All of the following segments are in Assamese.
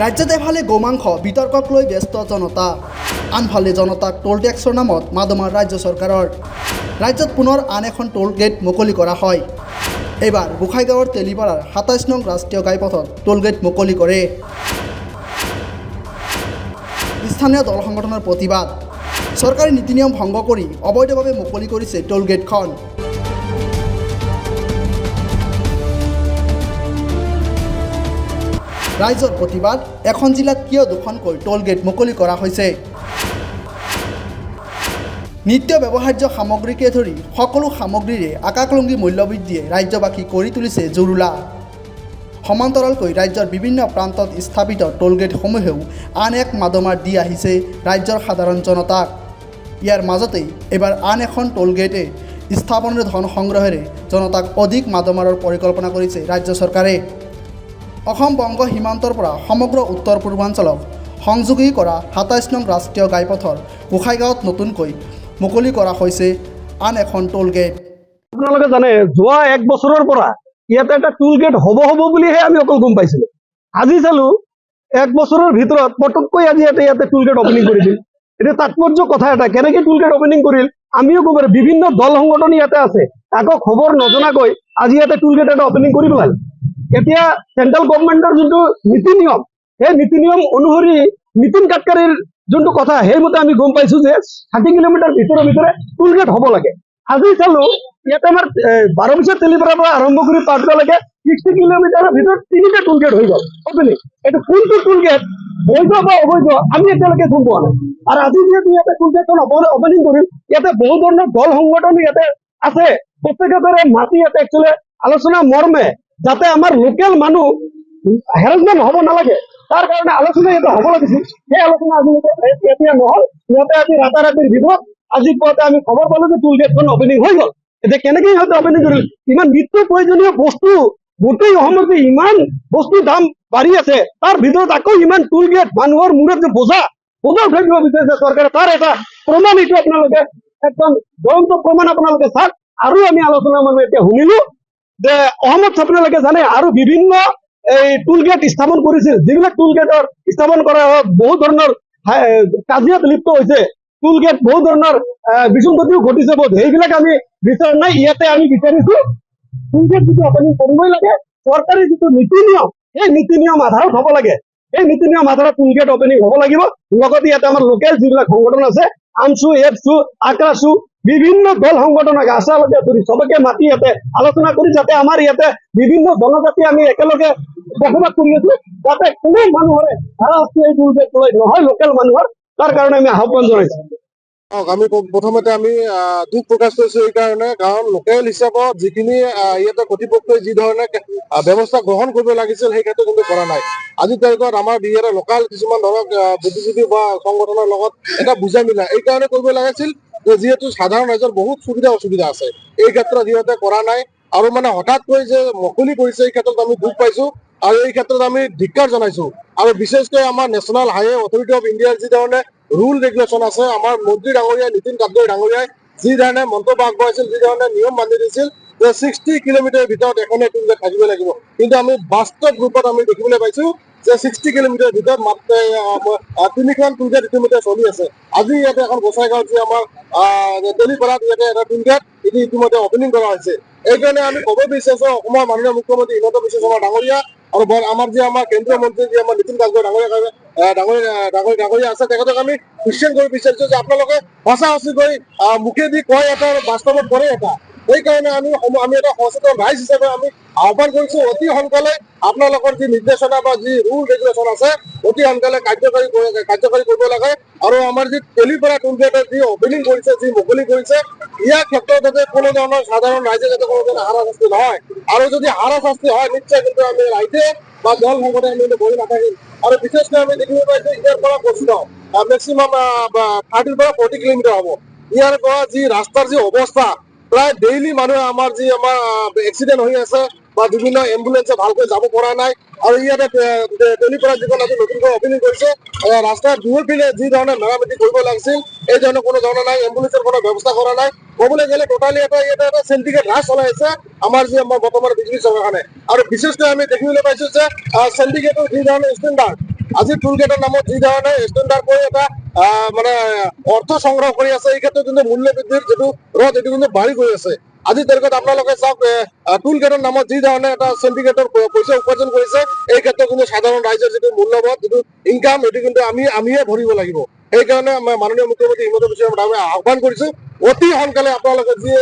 ৰাজ্যত এফালে গোমাংস বিতৰ্কক লৈ ব্যস্ত জনতা, আনফালে জনতাক টোল টেক্সৰ নামত মাদমাৰ ৰাজ্য চৰকাৰৰ। ৰাজ্যত পুনৰ আন এখন টোল গেট মুকলি কৰা হয়। এইবাৰ গোসাইগাঁৱৰ তেলিপাৰাৰ ২৭ নং ৰাষ্ট্ৰীয় ঘাইপথত টোল গেট মুকলি কৰে। স্থানীয় দল সংগঠনৰ প্ৰতিবাদ, চৰকাৰী নীতি নিয়ম ভংগ কৰি অবৈধভাৱে মুকলি কৰিছে টোল গেটখন। ৰাইজৰ প্ৰতিবাদ, এখন জিলাত কিয় দুখনকৈ টোল গেট মুকলি কৰা হৈছে। নিত্য ব্যৱহাৰ্য সামগ্ৰীকে ধৰি সকলো সামগ্ৰীৰে আকাশলংঘী মূল্যবৃদ্ধিয়ে ৰাজ্যবাসীক কৰি তুলিছে জুৰুলা। সমান্তৰালকৈ ৰাজ্যৰ বিভিন্ন প্ৰান্তত স্থাপিত টোল গেটসমূহেও আন এক মাদমাৰ দি আহিছে ৰাজ্যৰ সাধাৰণ জনতাক। ইয়াৰ মাজতেই এইবাৰ আন এখন টোল গেটে স্থাপনৰ ধন সংগ্ৰহেৰে জনতাক অধিক মাদমাৰৰ পৰিকল্পনা কৰিছে ৰাজ্য চৰকাৰে। অসম বংগ সীমান্তৰ পৰা সমগ্ৰ উত্তৰ পূৰ্বাঞ্চলক সংযোগী কৰা ২৭ নং ৰাষ্ট্ৰীয় ঘাইপথৰ গোসাইগাঁৱত নতুনকৈ মুকলি কৰা হৈছে আন এখন টোল গেট। আপোনালোকে জানে যোৱা এক বছৰৰ পৰা ইয়াতে এটা টোল গেট হ'ব বুলিহে আমি অকল গম পাইছিলোঁ। আজি চালোঁ এক বছৰৰ ভিতৰত পটককৈ আজি ইয়াতে টোল গেট অপেনিং কৰি দিল। এতিয়া তাৎপৰ্য কথা এটা, কেনেকৈ টোল গেট অপেনিং কৰিল আমিও গম পালোঁ। বিভিন্ন দল সংগঠন ইয়াতে আছে, আকৌ খবৰ নজনাকৈ আজি ইয়াতে টোল গেট এটা অপেনিং কৰি পেলাল। এতিয়া চেন্ট্ৰেল গভৰ্ণমেণ্টৰ যোনটো নীতি নিয়ম, সেই নীতি নিয়ম অনুসৰি নীতিন গাডকাৰীৰ যোনটো কথা, সেইমতে আমি গম পাইছোঁ যে ৬০ কিলোমিটাৰ ভিতৰে টোল গেট হ'ব লাগে। আজি চালোঁ ইয়াতে আমাৰ ১২ তেলিপাৰাৰ পৰা আৰম্ভ কৰি পাটগাঁৱলৈকে ৬০ কিলোমিটাৰৰ ভিতৰত ৩টা টোল গেট হৈ গ'ল অপেনিং। এইটো কোনটো টোল গেট বৈধ বা অবৈধ আমি এতিয়ালৈকে গম পোৱা নাই। আৰু আজি যিহেতু ইয়াতে টোল গেটখন অপেনিং কৰিল, ইয়াতে বহু ধৰণৰ দল সংগঠন ইয়াতে আছে, প্ৰত্যেকৰে মাতি ইয়াতে একচুৱেলি আলোচনা মৰ্মে যাতে আমাৰ লোকেল মানুহ হেৰাছমেণ্ট হ'ব নালাগে, তাৰ কাৰণে আলোচনা ইয়াতে হ'ব লাগিছিল। সেই আলোচনা আজি এতিয়া নহ'ল। সিহঁতে আজি ৰাতাৰাতিৰ ভিতৰত আজি পুৱাতে আমি খবৰ পালোঁ যে টোল গেটখন অপেনিং হৈ গ'ল। এতিয়া কেনেকৈ সিহঁতে অপেনিং কৰিল, ইমান নিত্য প্ৰয়োজনীয় বস্তু গোটেই অসমত যে ইমান বস্তুৰ দাম বাঢ়ি আছে, তাৰ ভিতৰত আকৌ ইমান টোল গেট, মানুহৰ মূৰত যে বোজা উঠাই দিব বিচাৰিছে চৰকাৰে, তাৰ এটা প্ৰমাণ এইটো আপোনালোকে একদম জ্বলন্ত প্ৰমাণ আপোনালোকে চাওক। আৰু আমি আলোচনা মানে এতিয়া শুনিলোঁ যে অসমত আপোনালোকে জানে আৰু বিভিন্ন এই টোল গেট স্থাপন কৰিছিল, যিবিলাক টোল গেটৰ স্থাপন কৰা বহুত ধৰণৰ কাজিয়াত লিপ্ত হৈছে, টোল গেট বহুত ধৰণৰ বিসংগতিও ঘটিছে বোধ, সেইবিলাক আমি বিচাৰ নাই। ইয়াতে আমি বিচাৰিছোঁ টোল গেট যিটো অপেনিং কৰিবই লাগে, চৰকাৰী যিটো নীতি নিয়ম সেই নীতি নিয়ম আধাৰত হ'ব লাগে। এই নীতি নিয়ম আধাৰত টোল গেট অপেনিং হ'ব লাগিব। লগতে ইয়াতে আমাৰ লোকেল যিবিলাক সংগঠন আছে, আমচু, এফচু, আকাশু, বিভিন্ন দল সংগঠনক আশালৈকে ধৰি চবকে মাতি ইয়াতে আলোচনা কৰি যাতে আমাৰ ইয়াতে বিভিন্ন জনজাতি আমি একেলগে বসবাস কৰি আছো, যাতে কোনো মানুহৰে হাৰাশাস্তি এই টোল গেট লৈ নহয় লোকেল মানুহৰ, তাৰ কাৰণে আমি আহ্বান জনাইছোঁ। আমি প্ৰথমতে আমি দুখ প্ৰকাশ কৰিছোঁ এই কাৰণে, কাৰণ লোকেল হিচাপত যিখিনি ইয়াতে কৰ্তৃপক্ষই যি ধৰণে ব্যৱস্থা গ্ৰহণ কৰিব লাগিছিল সেই ক্ষেত্ৰত কিন্তু কৰা নাই। আজিৰ তাৰিখত আমাৰ ইয়াতে লোকেল কিছুমান ধৰক বুদ্ধিজীৱী বা সংগঠনৰ লগত এটা বুজাই মিলা এই কাৰণে কৰিব লাগিছিল যে যিহেতু সাধাৰণ ৰাইজৰ বহুত সুবিধা অসুবিধা আছে, এই ক্ষেত্ৰত সিহঁতে কৰা নাই। আৰু মানে হঠাৎকৈ যে মুকলি কৰিছে এই ক্ষেত্ৰত আমি দুখ পাইছোঁ আৰু এই ক্ষেত্ৰত আমি ধিক্কাৰ জনাইছোঁ। আৰু বিশেষকৈ আমাৰ নেশ্যনেল হাইৱে অথৰিটি অফ ইণ্ডিয়াৰ যি ধৰণে ৰুল ৰেগুলেশ্যন আছে, আমাৰ মন্ত্ৰী ডাঙৰীয়া নীতিন গাডকাৰী ডাঙৰীয়াই যি ধৰণে মন্তব্য আগবঢ়াইছিল, যি ধৰণে নিয়ম বান্ধি দিছিল যে 60 কিলোমিটাৰৰ ভিতৰত এখনে টোল গেট থাকিব লাগিব, কিন্তু আমি বাস্তৱ ৰূপত আমি দেখিবলৈ পাইছোঁ যে 60 কিলোমিটাৰৰ ভিতৰত মাত্ৰ 3খন টোল গেট ইতিমধ্যে চলি আছে। আজি ইয়াতে এখন গোসাইগাঁৱত যি আমাৰ তেলিপাৰাত ইয়াতে এটা টোল গেট ইতিমধ্যে অপেনিং কৰা হৈছে। এইকাৰণে আমি ক'ব বিচাৰিছোঁ অসমৰ মাননীয় মুখ্যমন্ত্ৰী হিমন্ত বিশ্ব শৰ্মা ডাঙৰীয়া আৰু আমাৰ যি আমাৰ কেন্দ্ৰীয় মন্ত্ৰী যি আমাৰ নীতিন গাডকাৰী ডাঙৰীয়া আছে, তেখেতক আমি কুৱেশ্যন কৰিব বিচাৰিছোঁ যে আপোনালোকে সঁচা সঁচিকৈ মুখেদি কয় এটা আৰু বাস্তৱত কৰে এটা। সেইকাৰণে আমি এটা সচেতন ৰাইজ হিচাপে আমি আহ্বান কৰিছোঁ অতি সোনকালে আপোনালোকৰ যি নিৰ্দেশনা বা যি ৰুল ৰেগুলেশ্যন আছে অতি সোনকালে কাৰ্যকাৰী কৰিব লাগে। আৰু আমাৰ যি তেলিপাৰা টোল গেটৰ যি অপেনিং কৰিছে, যি মুকলি কৰিছে, ইয়াৰ ক্ষেত্ৰত যাতে কোনো ধৰণৰ সাধাৰণ ৰাইজে যাতে কোনো ধৰণৰ হাৰাশাস্তি নহয়, আৰু যদি হাৰাশাস্তি হয় নিশ্চয় কিন্তু আমি ৰাইজে বা দল সংগঠনে আমি বহি নাথাকিম। আৰু বিশেষকৈ আমি দেখিব পাইছোঁ ইয়াৰ পৰা বস্তুগাঁও মেক্সিমাম 30 পৰা 40 কিলোমিটাৰ হ'ব। ইয়াৰ পৰা যি ৰাস্তাৰ যি অৱস্থা, প্ৰায় ডেইলি মানুহে আমাৰ যি এক্সিডেণ্ট হৈ আছে বা বিভিন্ন এম্বুলেঞ্চে ভালকৈ যাব পৰা নাই। আৰু ইয়াতে তেলিপাৰা যিখন আজি নতুনকৈ অপেনিং কৰিছে, ৰাস্তাৰ দুয়োপিনে যি ধৰণে মেৰামতি কৰিব লাগিছিল এই ধৰণে কোনো ধৰণৰ নাই, এম্বুলেঞ্চৰ কোনো ব্যৱস্থা কৰা নাই। ক'বলৈ গ'লে টোটালি এটা চেণ্ডিকেট ৰাজ চলাই আছে আমাৰ যি বৰ্তমান বিজেপি চৰকাৰখনে। আৰু বিশেষকৈ আমি দেখিবলৈ পাইছোঁ যে চেণ্ডিকেটৰ যি ধৰণৰ ষ্টেণ্ডাৰ্ড আজি টুল গেটৰ নামত যি ধৰণে ষ্টেণ্ডাৰ্ড কৰি এটা মানে অৰ্থ সংগ্ৰহ কৰি আছে, এই ক্ষেত্ৰত কিন্তু মূল্য বৃদ্ধিৰ যিটো ৰদ এইটো কিন্তু বাঢ়ি গৈ আছে। আজিৰ তাৰিখত আপোনালোকে চাওক, টুল গেটৰ নামত যি ধৰণে এটা চিণ্ডিকেটৰ পইচা উপাৰ্জন কৰিছে, এই ক্ষেত্ৰত কিন্তু সাধাৰণ ৰাইজৰ যিটো মূল্যবোধ, যিটো ইনকাম, এইটো কিন্তু আমিয়ে ভৰিব লাগিব। সেইকাৰণে মাননীয় মুখ্যমন্ত্ৰী হিমন্ত বিশ্ব শৰ্মাক আমি আহ্বান কৰিছো, অতি সোনকালে আপোনালোকে যি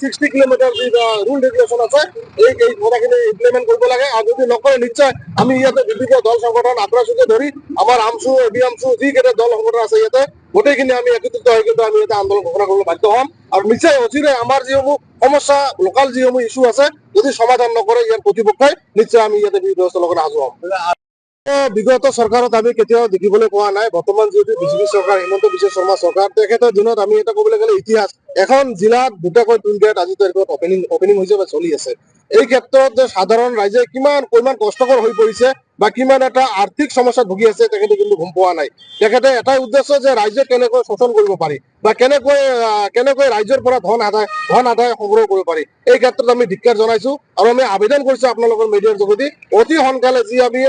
60 কিলোমিটাৰ যি ৰুল ৰেগুলেশ্যন আছে, এই কথাখিনি ইমপ্লিমেণ্ট কৰিব লাগে। আৰু যদি নকৰে নিশ্চয় আমি ইয়াতে বিভিন্ন দল সংগঠন আগ্ৰাসীকে ধৰি আমাৰ আমচু এবিএমচু যিকেইটা দল সংগঠন আছে ইয়াতে গোটেইখিনি আমি একত্ৰিত হৈ কিন্তু আমি এটা আন্দোলন ঘোষণা কৰিবলৈ বাধ্য হ'ম। আৰু নিশ্চয় অচিৰে আমাৰ যিসমূহ সমস্যা, লোকাল যিসমূহ ইছ্যু আছে, যদি সমাধান নকৰে ইয়াৰ কৰ্তৃপক্ষই, নিশ্চয় আমি ইয়াতে বিৰোধী ব্যৱস্থাৰ লগত সাজু হ'ম। বিগত চৰকাৰত আমি কেতিয়াও দেখিবলৈ পোৱা নাই। বৰ্তমান যিহেতু বিজেপি চৰকাৰ, হিমন্ত বিশ্ব শৰ্মা চৰকাৰ, তেখেতৰ দিনত আমি এটা ক'বলৈ গ'লে ইতিহাস, এখন জিলাত দুটাকৈ টুল গেট আজিৰ তাৰিখত অপেনিং হৈছে বা চলি আছে। এই ক্ষেত্ৰত যে সাধাৰণ ৰাইজে কিমান কষ্টকৰ হৈ পৰিছে বা কিমান এটা আৰ্থিক সমস্যাত ভুগি আছে, তেখেতে কিন্তু গম পোৱা নাই। তেখেতে এটাই উদ্দেশ্য যে ৰাইজে কেনেকৈ শোষণ কৰিব পাৰি বা কেনেকৈ ৰাইজৰ পৰা ধন আদায় সংগ্ৰহ কৰিব পাৰি, এই ক্ষেত্ৰত আমি ধিক্কাৰ জনাইছো। আৰু আমি আবেদন কৰিছো আপোনালোকৰ মিডিয়াৰ যোগেদি, অতি সোনকালে যি আমি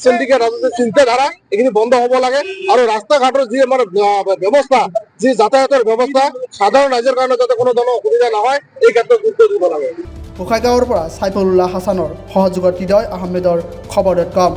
চিণ্ডিকেট ৰাজনীতিৰ চিন্তাধাৰা, এইখিনি বন্ধ হ'ব লাগে। আৰু ৰাস্তা ঘাটৰ যি আমাৰ ব্যৱস্থা, যি যাতায়াতৰ ব্যৱস্থা, সাধাৰণ ৰাইজৰ কাৰণে যাতে কোনো ধৰণৰ অসুবিধা নহয়, এই ক্ষেত্ৰত গুৰুত্ব দিব লাগে। গোসাইগাঁৱৰ পৰা চাইফুল্লাহ হাছানৰ সহযোগত হৃদয় আহমেদৰ খবৰ.com।